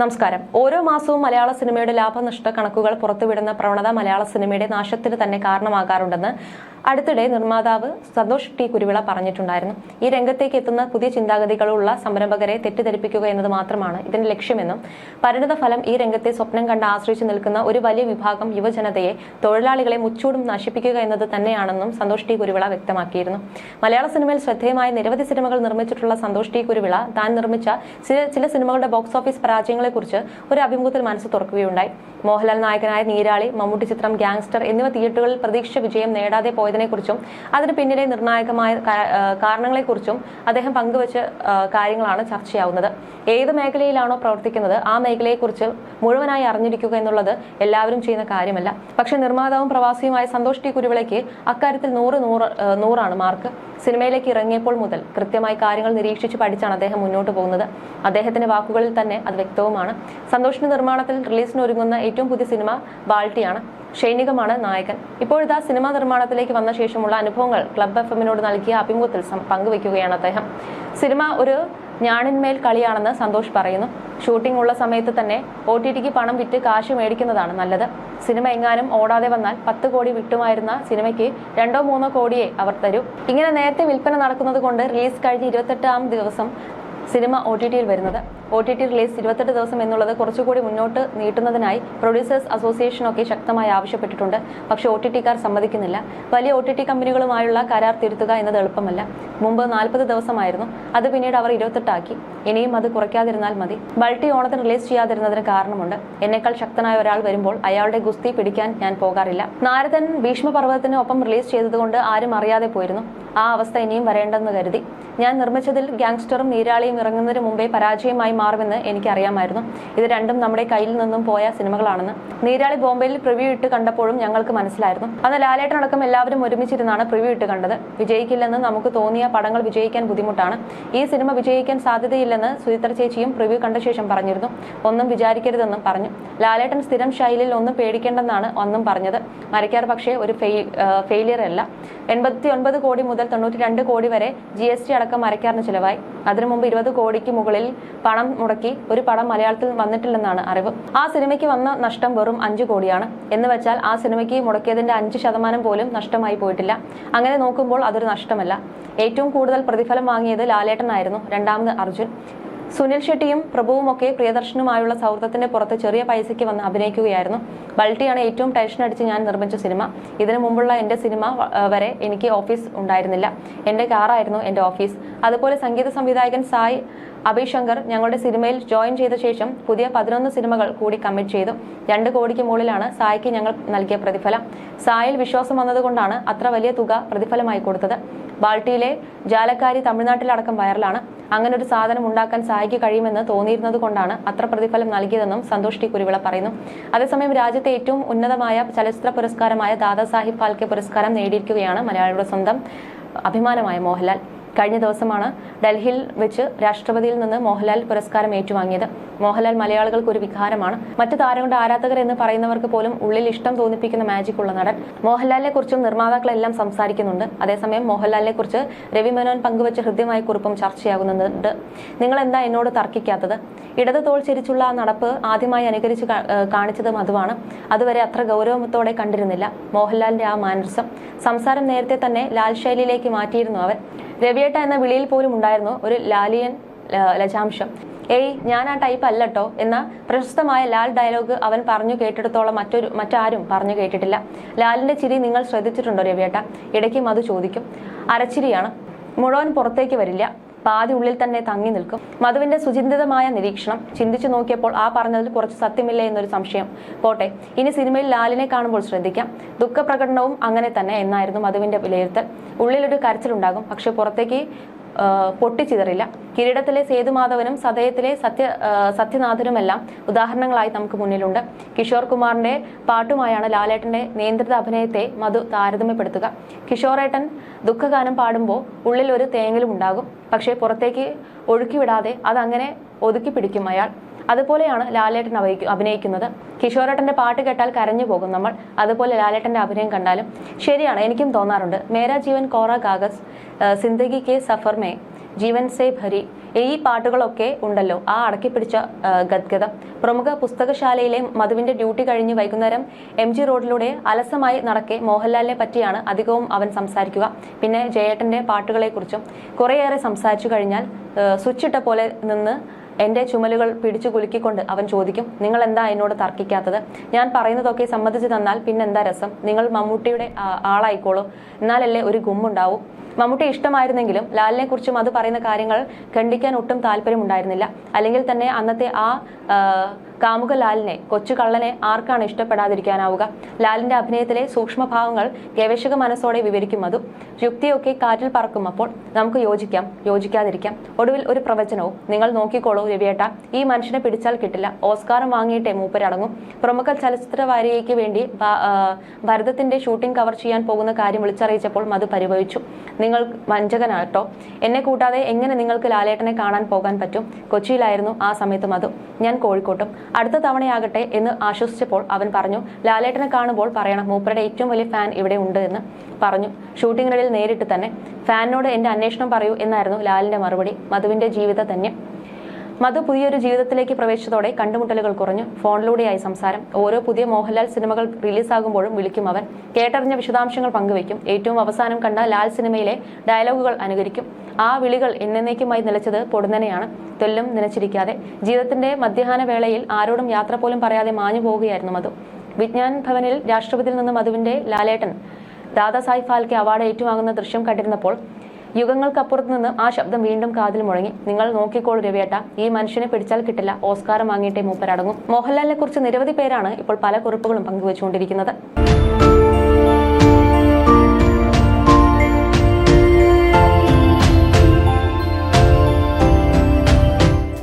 നമസ്കാരം. ഓരോ മാസവും മലയാള സിനിമയുടെ ലാഭനഷ്ട കണക്കുകൾ പുറത്തുവിടുന്ന പ്രവണത മലയാള സിനിമയുടെ നാശത്തിന് തന്നെ കാരണമാകാറുണ്ടെന്ന് അടുത്തിടെ നിർമ്മാതാവ് സന്തോഷ് ടി കുരുവിള പറഞ്ഞിട്ടുണ്ടായിരുന്നു. ഈ രംഗത്തേക്ക് എത്തുന്ന പുതിയ ചിന്താഗതികളുള്ള സംരംഭകരെ തെറ്റിദ്ധരിപ്പിക്കുക എന്നത് മാത്രമാണ് ഇതിന്റെ ലക്ഷ്യമെന്നും പരിണിത ഫലം ഈ രംഗത്തെ സ്വപ്നം കണ്ട് ആശ്രയിച്ചു നിൽക്കുന്ന ഒരു വലിയ വിഭാഗം യുവജനതയെ, തൊഴിലാളികളെ മുച്ചൂടും നശിപ്പിക്കുക എന്നത് തന്നെയാണെന്നും സന്തോഷ് ടി കുരുവിള വ്യക്തമാക്കിയിരുന്നു. മലയാള സിനിമയിൽ ശ്രദ്ധേയമായ നിരവധി സിനിമകൾ നിർമ്മിച്ചിട്ടുള്ള സന്തോഷ് ടി കുരുവിള താൻ നിർമ്മിച്ച ചില സിനിമകളുടെ ബോക്സ് ഓഫീസ് പരാജയങ്ങളെക്കുറിച്ച് ഒരു അഭിമുഖത്തിൽ മനസ്സ് തുറക്കുകയുണ്ടായി. മോഹൻലാൽ നായകനായ നീരാളി, മമ്മൂട്ടി ചിത്രം ഗ്യാങ്സ്റ്റർ എന്നിവ തിയേറ്ററുകളിൽ പ്രതീക്ഷിച്ച വിജയം നേടാതെ പോയതിനെക്കുറിച്ചും അതിന് പിന്നിലെ നിർണായകമായ കാരണങ്ങളെക്കുറിച്ചും അദ്ദേഹം പങ്കുവച്ച കാര്യങ്ങളാണ് ചർച്ചയാവുന്നത്. ഏത് മേഖലയിലാണോ പ്രവർത്തിക്കുന്നത് ആ മേഖലയെക്കുറിച്ച് മുഴുവനായി അറിഞ്ഞിരിക്കുക എന്നുള്ളത് എല്ലാവരും ചെയ്യുന്ന കാര്യമല്ല. പക്ഷെ നിർമ്മാതാവും പ്രവാസിയുമായ സന്തോഷ് ടി കുരുവിളയ്ക്ക് അക്കാര്യത്തിൽ 100 മാർക്ക്. സിനിമയിലേക്ക് ഇറങ്ങിയപ്പോൾ മുതൽ കൃത്യമായി കാര്യങ്ങൾ നിരീക്ഷിച്ച് പഠിച്ചാണ് അദ്ദേഹം മുന്നോട്ട് പോകുന്നത്. അദ്ദേഹത്തിന്റെ വാക്കുകളിൽ തന്നെ അത് വ്യക്തവുമാണ്. സന്തോഷിന്റെ നിർമ്മാണത്തിൽ റിലീസിനൊരുങ്ങുന്ന ഏറ്റവും പുതിയ സിനിമ ബാൾട്ടിയാണ്. ഷൈനികമാണ് നായകൻ. ഇപ്പോഴിതാ സിനിമാ നിർമ്മാണത്തിലേക്ക് വന്ന ശേഷമുള്ള അനുഭവങ്ങൾ ക്ലബ് FM-നോട് നൽകിയ അഭിമുഖത്തിൽ പങ്കുവയ്ക്കുകയാണ് അദ്ദേഹം. സിനിമ ഒരു ഞാണിന്മേൽ കളിയാണെന്ന് സന്തോഷ് പറയുന്നു. ഷൂട്ടിംഗ് ഉള്ള സമയത്ത് തന്നെ OTTക്ക് പണം വിറ്റ് കാശ് മേടിക്കുന്നതാണ് നല്ലത്. സിനിമ എങ്ങാനും ഓടാതെ വന്നാൽ 10 കോടി വിട്ടുമായിരുന്ന സിനിമയ്ക്ക് 2-3 കോടിയെ അവർ തരൂ. ഇങ്ങനെ നേരത്തെ വിൽപ്പന നടക്കുന്നത് കൊണ്ട് റിലീസ് കഴിഞ്ഞ് 28-ാം ദിവസം സിനിമ OTTയിൽ വരുന്നത്. OTT റിലീസ് 28 ദിവസം എന്നുള്ളത് കുറച്ചുകൂടി മുന്നോട്ട് നീട്ടുന്നതിനായി പ്രൊഡ്യൂസേഴ്സ് അസോസിയേഷനൊക്കെ ശക്തമായി ആവശ്യപ്പെട്ടിട്ടുണ്ട്. പക്ഷെ OTTക്കാർ സമ്മതിക്കുന്നില്ല. വലിയ OTT കമ്പനികളുമായുള്ള കരാർ തിരുത്തുക എന്നത് എളുപ്പമല്ല. മുമ്പ് 40 ദിവസമായിരുന്നു, അത് പിന്നീട് അവർ 28 ആക്കി. ഇനിയും അത് കുറയ്ക്കാതിരുന്നാൽ മതി. ബൾട്ടി ഓണത്തിന് റിലീസ് ചെയ്യാതിരുന്നതിന് കാരണമുണ്ട്. എന്നേക്കാൾ ശക്തനായ ഒരാൾ വരുമ്പോൾ അയാളുടെ ഗുസ്തി പിടിക്കാൻ ഞാൻ പോകാറില്ല. നാരദൻ ഭീഷ്മപർവ്വതത്തിന് ഒപ്പം റിലീസ് ചെയ്തതുകൊണ്ട് ആരും അറിയാതെ പോയിരുന്നു. ആ അവസ്ഥ ഇനിയും വരേണ്ടെന്ന് കരുതി. ഞാൻ നിർമ്മിച്ചതിൽ ഗ്യാങ്സ്റ്ററും നീരാളിയും ഇറങ്ങുന്നതിന് മുമ്പേ പരാജയമായി മാറുമെന്ന് എനിക്കറിയാമായിരുന്നു. ഇത് രണ്ടും നമ്മുടെ കയ്യിൽ നിന്നും പോയ സിനിമകളാണെന്ന്. നീരാളി ബോംബെയിൽ പ്രിവ്യൂ ഇട്ട് കണ്ടപ്പോഴും ഞങ്ങൾക്ക് മനസ്സിലായിരുന്നു. അന്ന് ലാലേട്ടനടക്കം എല്ലാവരും ഒരുമിച്ചിരുന്നാണ് പ്രിവ്യൂ ഇട്ട് കണ്ടത്. വിജയിക്കില്ലെന്ന് നമുക്ക് തോന്നിയ പടങ്ങൾ വിജയിക്കാൻ ബുദ്ധിമുട്ടാണ്. ഈ സിനിമ വിജയിക്കാൻ സാധ്യതയില്ലെന്ന് സുചിത്ര ചേച്ചിയും പ്രിവ്യൂ കണ്ട ശേഷം പറഞ്ഞിരുന്നു. ഒന്നും വിചാരിക്കരുതെന്നും പറഞ്ഞു. ലാലേട്ടൻ സ്ഥിരം ശൈലിയിൽ ഒന്നും പേടിക്കേണ്ടെന്നാണ് അന്നും പറഞ്ഞത്. മരക്കാർ പക്ഷേ ഒരു ഫെയിലിയർ അല്ല. 89 കോടി മുതൽ 92 കോടി വരെ GST അടക്കം മരക്കാറിന് ചിലവായി. അതിനു മുമ്പ് 20 കോടിക്ക് മുകളിൽ പണം മുടക്കി ഒരു പടം മലയാളത്തിൽ വന്നിട്ടില്ലെന്നാണ് അറിവ്. ആ സിനിമയ്ക്ക് വന്ന നഷ്ടം വെറും 5 കോടിയാണ് എന്ന് വെച്ചാൽ ആ സിനിമയ്ക്ക് മുടക്കിയതിന്റെ 5% പോലും നഷ്ടമായി പോയിട്ടില്ല. അങ്ങനെ നോക്കുമ്പോൾ അതൊരു നഷ്ടമല്ല. ഏറ്റവും കൂടുതൽ പ്രതിഫലം വാങ്ങിയത് ലാലേട്ടനായിരുന്നു. രണ്ടാമത് അർജുൻ. സുനിൽ ഷെട്ടിയും പ്രഭുവും ഒക്കെ പ്രിയദർശനുമായുള്ള സൗഹൃദത്തിന്റെ പുറത്ത് ചെറിയ പൈസയ്ക്ക് വന്ന് അഭിനയിക്കുകയായിരുന്നു. ബൾട്ടിയാണ് ഏറ്റവും ടെൻഷൻ അടിച്ച് ഞാൻ നിർമ്മിച്ച സിനിമ. ഇതിനു മുമ്പുള്ള എന്റെ സിനിമ വരെ എനിക്ക് ഓഫീസ് ഉണ്ടായിരുന്നില്ല. എന്റെ കാറായിരുന്നു എന്റെ ഓഫീസ്. അതുപോലെ സംഗീത സംവിധായകൻ സായ് അഭിശങ്കർ ഞങ്ങളുടെ സിനിമയിൽ ജോയിൻ ചെയ്ത ശേഷം പുതിയ 11 സിനിമകൾ കൂടി കമ്മിറ്റ് ചെയ്തു. 2 കോടിക്ക് മുകളിലാണ് സായ്ക്ക് ഞങ്ങൾ നൽകിയ പ്രതിഫലം. സായിൽ വിശ്വാസം വന്നതുകൊണ്ടാണ് അത്ര വലിയ തുക പ്രതിഫലമായി കൊടുത്തത്. ബാൾട്ടിയിലെ ജാലക്കാരി തമിഴ്നാട്ടിലടക്കം വൈറലാണ്. അങ്ങനെ ഒരു സാധനം ഉണ്ടാക്കാൻ സായിക്ക് കഴിയുമെന്ന് തോന്നിയിരുന്നത് കൊണ്ടാണ് അത്ര പ്രതിഫലം നൽകിയതെന്നും സന്തോഷ് ടി കുരുവിള പറയുന്നു. അതേസമയം രാജ്യത്തെ ഏറ്റവും ഉന്നതമായ ചലച്ചിത്ര പുരസ്കാരമായ ദാദാസാഹിബ് ഫാൽക്കെ പുരസ്കാരം നേടിയിരിക്കുകയാണ് മലയാളിയുടെ സ്വന്തം അഭിമാനമായ മോഹൻലാൽ. കഴിഞ്ഞ ദിവസമാണ് ഡൽഹിയിൽ വെച്ച് രാഷ്ട്രപതിയിൽ നിന്ന് മോഹൻലാൽ പുരസ്കാരം ഏറ്റുവാങ്ങിയത്. മോഹൻലാൽ മലയാളികൾക്ക് ഒരു വികാരമാണ്. മറ്റു താരങ്ങളുടെ ആരാധകർ എന്ന് പറയുന്നവർക്ക് പോലും ഉള്ളിൽ ഇഷ്ടം തോന്നിപ്പിക്കുന്ന മാജിക് ഉള്ള നടൻ. മോഹൻലാലിനെ കുറിച്ചും നിർമ്മാതാക്കളെല്ലാം സംസാരിക്കുന്നുണ്ട്. അതേസമയം മോഹൻലാലിനെ കുറിച്ച് രവി മേനോൻ പങ്കുവച്ച ഹൃദ്യമായ കുറിപ്പും ചർച്ചയാകുന്നുണ്ട്. നിങ്ങൾ എന്താ എന്നോട് തർക്കിക്കാത്തത്? ഇടത് തോൾ ചിരിച്ചുള്ള ആ നടപ്പ് ആദ്യമായി അനുകരിച്ച് കാണിച്ചത് മധുവാണ്. അതുവരെ അത്ര ഗൗരവത്തോടെ കണ്ടിരുന്നില്ല മോഹൻലാലിന്റെ ആ മാനറിസം. സംസാരം നേരത്തെ തന്നെ ലാൽ ശൈലിയിലേക്ക് മാറ്റിയിരുന്നു അവൻ. രവിയേട്ട എന്ന വിളിയിൽ പോലും ഉണ്ടായിരുന്നു ഒരു ലാലിയൻ ലജാംശം. ഞാൻ ആ ടൈപ്പ് അല്ലട്ടോ എന്ന പ്രശസ്തമായ ലാൽ ഡയലോഗ് അവൻ പറഞ്ഞു കേട്ടിടത്തോളം മറ്റാരും പറഞ്ഞു കേട്ടിട്ടില്ല. ലാലിന്റെ ചിരി നിങ്ങൾ ശ്രദ്ധിച്ചിട്ടുണ്ടോ രവിയേട്ട? ഇടയ്ക്ക് മധു ചോദിക്കും. അരച്ചിരിയാണ്, മുഴുവൻ പുറത്തേക്ക് വരില്ല, പാതി ഉള്ളിൽ തന്നെ തങ്ങി നിൽക്കും. മധുവിന്റെ സുചിന്തിതമായ നിരീക്ഷണം. ചിന്തിച്ചു നോക്കിയപ്പോൾ ആ പറഞ്ഞതിൽ കുറച്ച് സത്യമില്ലേ എന്നൊരു സംശയം. പോട്ടെ, ഇനി സിനിമയിൽ ലാലിനെ കാണുമ്പോൾ ശ്രദ്ധിക്കാം. ദുഃഖപ്രകടനവും അങ്ങനെ തന്നെ എന്നായിരുന്നു മധുവിന്റെ വിലയിരുത്തൽ. ഉള്ളിലൊരു കരച്ചിലുണ്ടാകും, പക്ഷെ പുറത്തേക്ക് പൊട്ടിച്ചിതറില്ല. കിരീടത്തിലെ സേതുമാധവനും സദയത്തിലെ സത്യനാഥനുമെല്ലാം ഉദാഹരണങ്ങളായി നമുക്ക് മുന്നിലുണ്ട്. കിഷോർ കുമാറിന്റെ പാട്ടുമായാണ് ലാലേട്ടന്റെ നിയന്ത്രിത അഭിനയത്തെ മധു താരതമ്യപ്പെടുത്തുക. കിഷോറേട്ടൻ ദുഃഖഗാനം പാടുമ്പോൾ ഉള്ളിൽ ഒരു തേങ്ങലും ഉണ്ടാകും, പക്ഷേ പുറത്തേക്ക് ഒഴുക്കിവിടാതെ അതങ്ങനെ ഒതുക്കി പിടിക്കും അയാൾ. അതുപോലെയാണ് ലാലേട്ടൻ അഭിനയിക്കുന്നത്. കിഷോറേട്ടന്റെ പാട്ട് കേട്ടാൽ കരഞ്ഞു പോകും നമ്മൾ. അതുപോലെ ലാലേട്ടന്റെ അഭിനയം കണ്ടാലും ശരിയാണ്, എനിക്കും തോന്നാറുണ്ട്. മേരാ ജീവൻ കോറ കാഗസ്, സിന്ദഗി കെ സഫർ മേ ജീവൻ സേ ഭരി, ഈ പാട്ടുകളൊക്കെ ഉണ്ടല്ലോ, ആ അടക്കിപ്പിടിച്ച ഗദ്ഗതം. പ്രമുഖ പുസ്തകശാലയിലെ മധുവിന്റെ ഡ്യൂട്ടി കഴിഞ്ഞ് വൈകുന്നേരം MG റോഡിലൂടെ അലസമായി നടക്കെ മോഹൻലാലിനെ പറ്റിയാണ് അധികവും അവൻ സംസാരിക്കുക. പിന്നെ ജയേട്ടന്റെ പാട്ടുകളെക്കുറിച്ചും കുറേയേറെ സംസാരിച്ചു കഴിഞ്ഞാൽ സ്വിച്ചിട്ട പോലെ നിന്ന് എന്റെ ചുമലുകൾ പിടിച്ചു കുലുക്കിക്കൊണ്ട് അവൻ ചോദിക്കും, നിങ്ങൾ എന്താ എന്നോട് തർക്കിക്കാത്തത്? ഞാൻ പറയുന്നതൊക്കെ സമ്മതിച്ചു തന്നാൽ പിന്നെന്താ രസം? നിങ്ങൾ മമ്മൂട്ടിയുടെ ആളായിക്കോളൂ, എന്നാലല്ലേ ഒരു ഗുമ്മുണ്ടാവും. മമ്മൂട്ടി ഇഷ്ടമായിരുന്നെങ്കിലും ലാലിനെ കുറിച്ചും അത് പറയുന്ന കാര്യങ്ങൾ ഖണ്ഡിക്കാൻ ഒട്ടും താല്പര്യമുണ്ടായിരുന്നില്ല. അല്ലെങ്കിൽ തന്നെ അന്നത്തെ ആ കാമുക ലാലിനെ, കൊച്ചു കള്ളനെ ആർക്കാണ് ഇഷ്ടപ്പെടാതിരിക്കാനാവുക? ലാലിന്റെ അഭിനയത്തിലെ സൂക്ഷ്മഭാവങ്ങൾ ഗവേഷക മനസ്സോടെ വിവരിക്കും മധു. യുക്തിയൊക്കെ കാറ്റിൽ പറക്കും. അപ്പോൾ നമുക്ക് യോജിക്കാം, യോജിക്കാതിരിക്കാം. ഒടുവിൽ ഒരു പ്രവചനവും, നിങ്ങൾ നോക്കിക്കോളൂ രവിയേട്ട, ഈ മനുഷ്യനെ പിടിച്ചാൽ കിട്ടില്ല, ഓസ്കാറും വാങ്ങിയിട്ടേ മൂപ്പരടങ്ങും. പ്രമുഖ ചലച്ചിത്ര വാരികയ്ക്ക് വേണ്ടി ഭരതത്തിന്റെ ഷൂട്ടിംഗ് കവർ ചെയ്യാൻ പോകുന്ന കാര്യം വിളിച്ചറിയിച്ചപ്പോൾ മധു പരിഭവിച്ചു. നിങ്ങൾ വഞ്ചകനാട്ടോ, എന്നെ കൂട്ടാതെ എങ്ങനെ നിങ്ങൾക്ക് ലാലേട്ടനെ കാണാൻ പോകാൻ പറ്റും? കൊച്ചിയിലായിരുന്നു ആ സമയത്ത് മധു, ഞാൻ കോഴിക്കോട്ടും. അടുത്ത തവണയാകട്ടെ എന്ന് ആശ്വസിച്ചപ്പോൾ അവൻ പറഞ്ഞു, ലാലേട്ടനെ കാണുമ്പോൾ പറയണം മൂപ്പരുടെ ഏറ്റവും വലിയ ഫാൻ ഇവിടെ ഉണ്ട് എന്ന് പറഞ്ഞു. ഷൂട്ടിങ്ങിനിടയിൽ നേരിട്ട് തന്നെ, ഫാനിനോട് എന്റെ അന്വേഷണം പറയൂ എന്നായിരുന്നു ലാലിന്റെ മറുപടി. മധുവിന്റെ ജീവിത തന്നെ. മധു പുതിയൊരു ജീവിതത്തിലേക്ക് പ്രവേശിച്ചതോടെ കണ്ടുമുട്ടലുകൾ കുറഞ്ഞു. ഫോണിലൂടെയായി സംസാരം. ഓരോ പുതിയ മോഹൻലാൽ സിനിമകൾ റിലീസാകുമ്പോഴും വിളിക്കും അവൻ. കേട്ടറിഞ്ഞ വിശദാംശങ്ങൾ പങ്കുവയ്ക്കും. ഏറ്റവും അവസാനം കണ്ട ലാൽ സിനിമയിലെ ഡയലോഗുകൾ അനുകരിക്കും. ആ വിളികൾ എന്നേക്കുമായി നിലച്ചത് പൊടുന്നനെയാണ്. തെല്ലും നനച്ചിരിക്കാതെ ജീവിതത്തിന്റെ മധ്യാഹ്ന വേളയിൽ ആരോടും യാത്ര പോലും പറയാതെ മാഞ്ഞു പോവുകയായിരുന്നു മധു. വിജ്ഞാൻ ഭവനിൽ രാഷ്ട്രപതിയിൽ നിന്ന് മധുവിന്റെ ലാലേട്ടൻ ദാദാസാഹിബ് ഫാൽക്കെ അവാർഡ് ഏറ്റുവാങ്ങുന്ന ദൃശ്യം കണ്ടിരുന്നപ്പോൾ യുഗങ്ങൾക്കപ്പുറത്ത് നിന്ന് ആ ശബ്ദം വീണ്ടും കാതിൽ മുഴങ്ങി, നിങ്ങൾ നോക്കിക്കോളൂ രവിയേട്ട, ഈ മനുഷ്യനെ പിടിച്ചാൽ കിട്ടില്ല, ഓസ്കാരം വാങ്ങിയിട്ടേ മൂപ്പരടങ്ങും. മോഹൻലാലിനെ കുറിച്ച് നിരവധി പേരാണ് ഇപ്പോൾ പല കുറിപ്പുകളും പങ്കുവച്ചുകൊണ്ടിരിക്കുന്നത്.